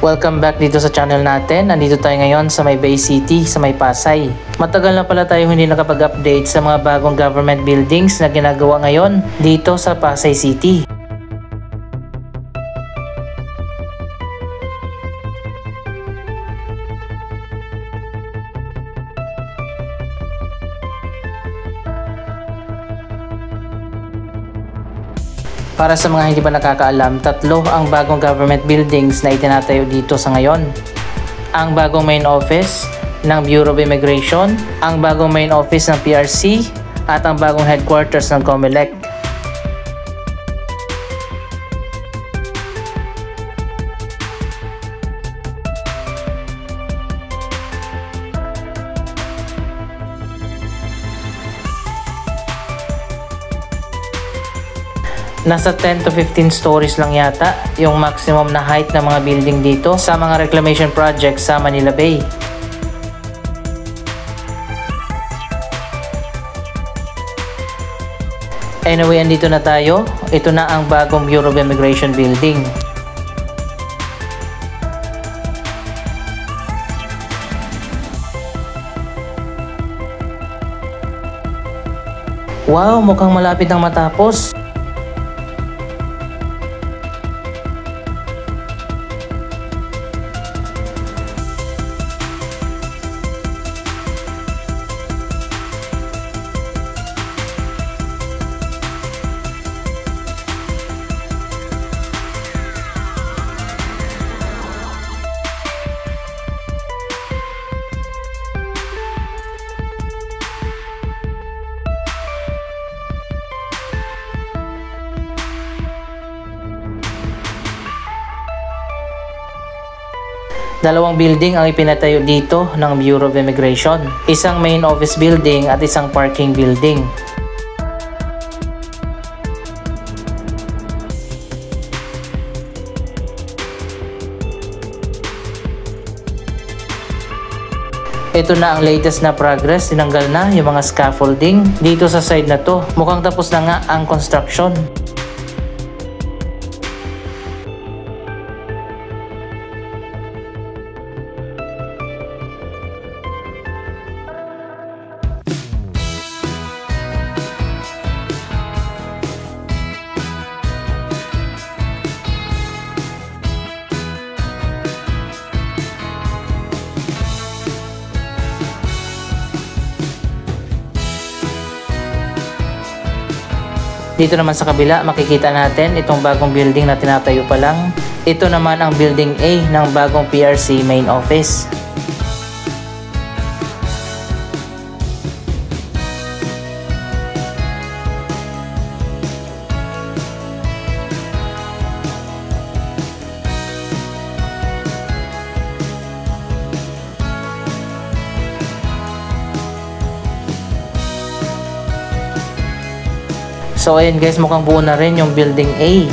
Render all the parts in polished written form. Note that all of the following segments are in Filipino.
Welcome back dito sa channel natin. Nandito tayo ngayon sa may Bay City, sa may Pasay. Matagal na pala tayo hindi nakapag-update sa mga bagong government buildings na ginagawa ngayon dito sa Pasay City. Para sa mga hindi pa nakakaalam, tatlo ang bagong government buildings na itinatayo dito sa ngayon. Ang bagong main office ng Bureau of Immigration, ang bagong main office ng PRC, at ang bagong headquarters ng COMELEC. Nasa 10 to 15 stories lang yata yung maximum na height ng mga building dito sa mga reclamation projects sa Manila Bay. Anyway, andito na tayo. Ito na ang bagong Bureau of Immigration building. Wow, mukhang malapit nang matapos. Dalawang building ang ipinatayo dito ng Bureau of Immigration. Isang main office building at isang parking building. Ito na ang latest na progress. Tinanggal na yung mga scaffolding dito sa side na to. Mukhang tapos na nga ang construction. Dito naman sa kabila, makikita natin itong bagong building na tinatayo pa lang. Ito naman ang Building A ng bagong PRC main office. So ayun guys, mukhang buo na rin yung Building A.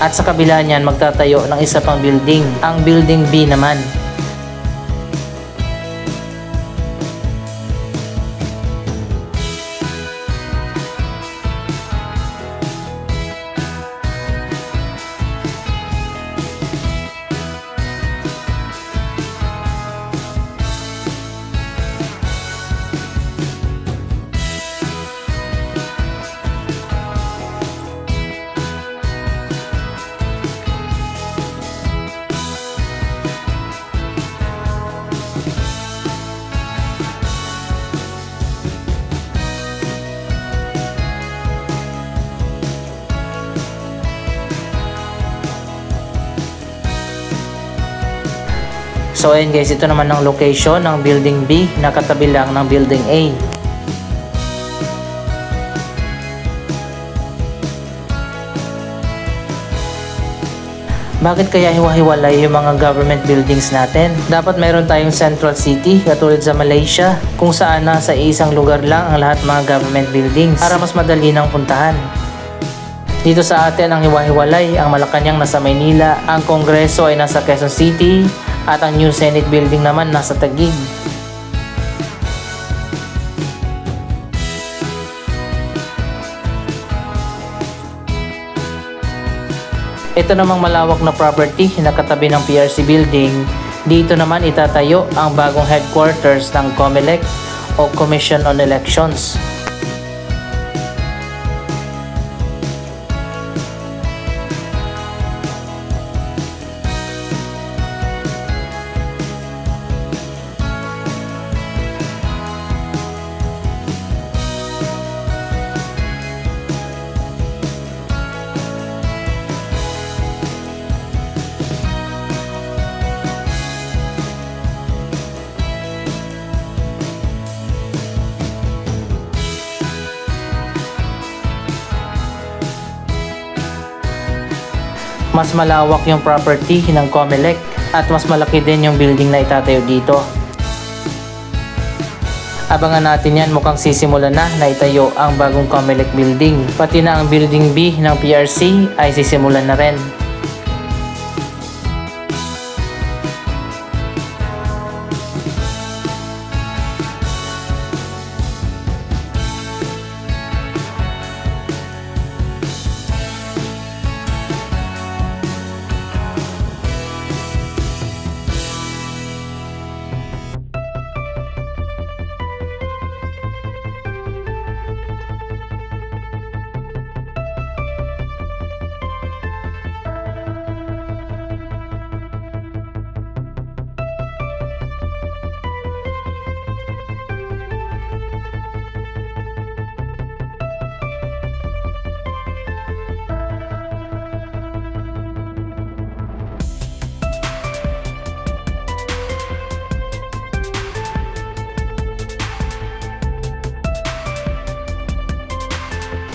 At sa kabila niyan magtatayo ng isa pang building, ang Building B naman. So ayun guys, ito naman ang location ng Building B na katabi lang ng Building A. Bakit kaya hiwa-hiwalay yung mga government buildings natin? Dapat mayroon tayong central city katulad sa Malaysia kung saan nasa isang lugar lang ang lahat mga government buildings para mas madali nang puntahan. Dito sa atin ang hiwa-hiwalay, ang Malacanang nasa Maynila, ang Kongreso ay nasa Quezon City, at ang New Senate Building naman nasa Taguig. Ito namang malawak na property na katabi ng PRC building. Dito naman itatayo ang bagong headquarters ng COMELEC o Commission on Elections. Mas malawak yung property ng COMELEC at mas malaki din yung building na itatayo dito. Abangan natin yan, mukhang sisimulan na itayo ang bagong COMELEC building. Pati na ang building B ng PRC ay sisimulan na rin.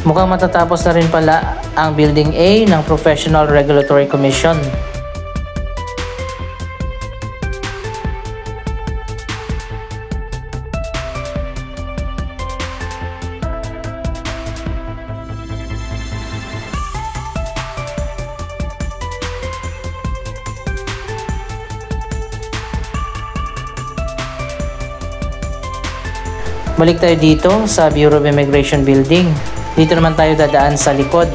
Mukhang matatapos na rin pala ang Building A ng Professional Regulatory Commission. Balik tayo dito sa Bureau of Immigration Building. Dito naman tayo dadaan sa likod.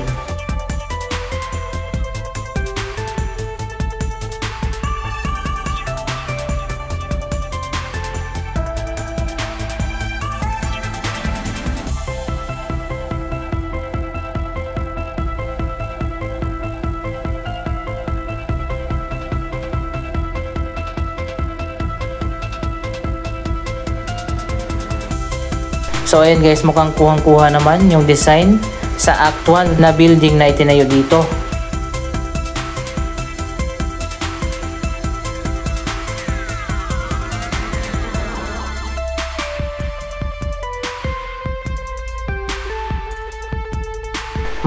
So ayan guys, mukhang kuhang-kuha naman yung design sa actual na building na itinayo dito.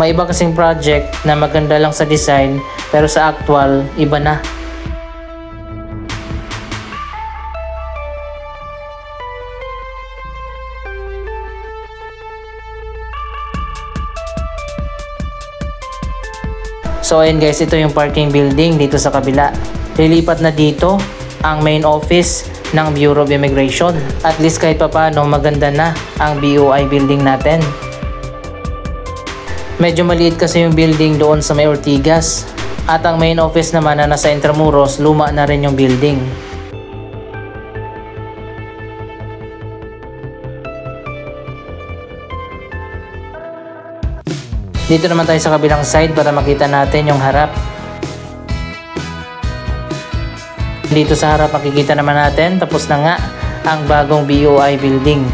May iba kasing project na maganda lang sa design pero sa actual iba na. So ayan guys, ito yung parking building dito sa kabila. Lilipat na dito ang main office ng Bureau of Immigration. At least kahit papaano maganda na ang BOI building natin. Medyo maliit kasi yung building doon sa may Ortigas. At ang main office naman na nasa Intramuros, luma na rin yung building. Dito naman tayo sa kabilang side para makita natin yung harap. Dito sa harap makikita naman natin, tapos na nga ang bagong BOI building.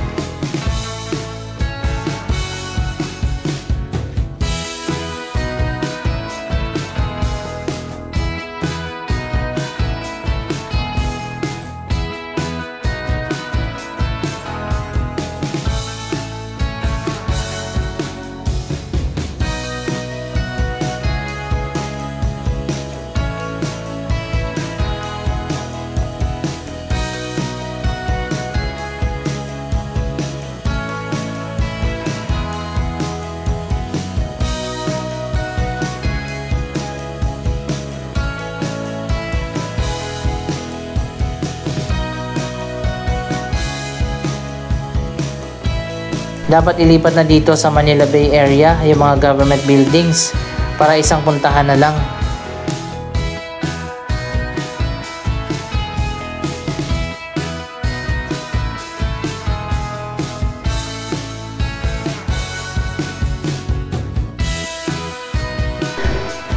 Dapat ilipat na dito sa Manila Bay area yung mga government buildings para isang puntahan na lang.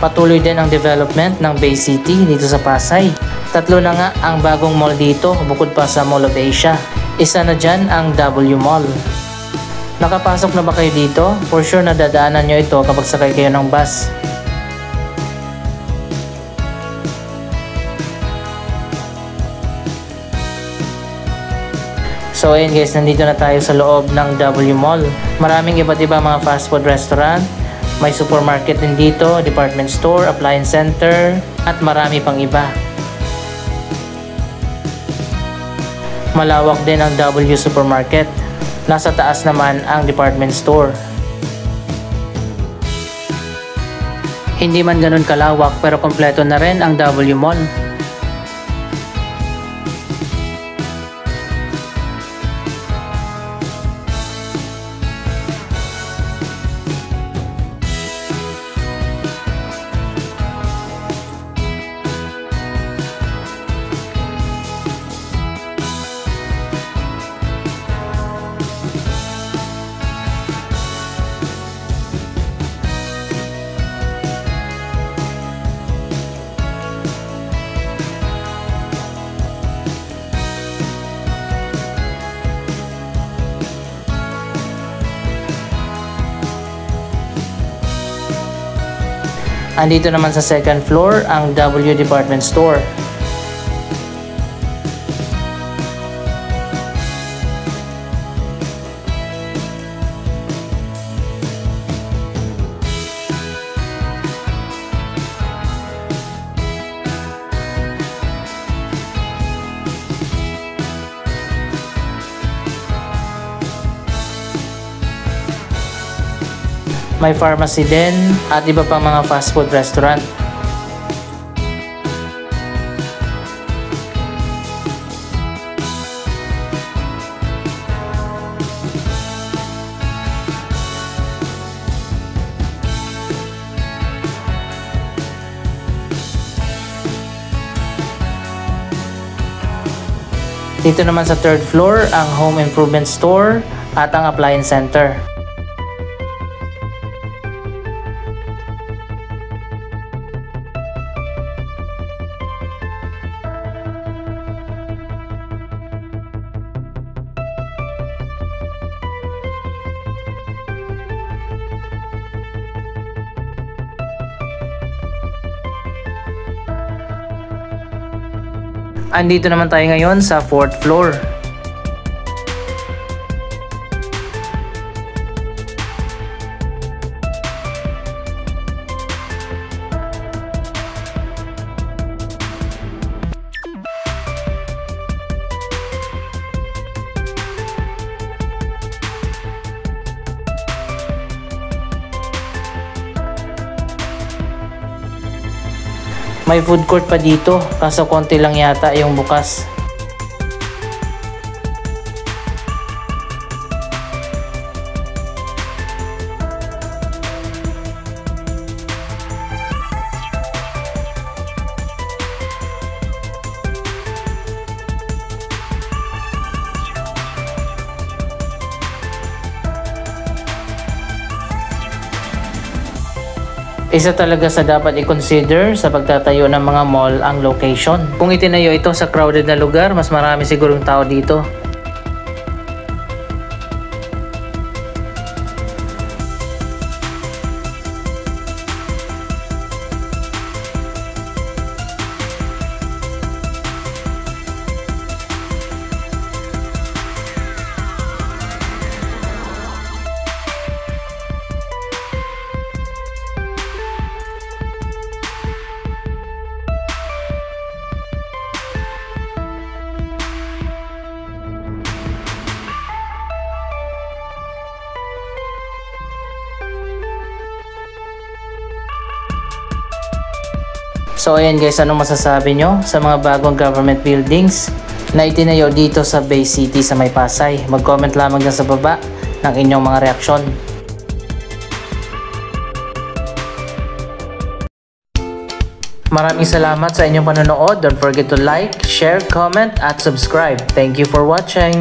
Patuloy din ang development ng Bay City dito sa Pasay. 3 na nga ang bagong mall dito bukod pa sa Mall of Asia. Isa na dyan ang W Mall. Nakapasok na ba kayo dito? For sure nadadaanan nyo ito kapag sakay kayo ng bus. So ayun guys, nandito na tayo sa loob ng W Mall. Maraming iba't iba mga fast food restaurant. May supermarket din dito, department store, appliance center, at marami pang iba. Malawak din ang W Supermarket. Nasa taas naman ang department store. Hindi man ganun kalawak pero kompleto na rin ang W Mall. Andito naman sa second floor ang W Department Store. May pharmacy din at iba pang mga fast food restaurant. Dito naman sa third floor ang home improvement store at ang appliance center. Andito naman tayo ngayon sa 4th floor. May food court pa dito, kaso konti lang yata yung bukas. Isa talaga sa dapat i-consider sa pagtatayo ng mga mall ang location. Kung itinayo ito sa crowded na lugar, mas marami sigurong tao dito. So ayan guys, anong masasabi nyo sa mga bagong government buildings na itinayo dito sa Bay City sa May Pasay? Mag-comment lamang dyan sa baba ng inyong mga reaksyon. Maraming salamat sa inyong panonood. Don't forget to like, share, comment at subscribe. Thank you for watching.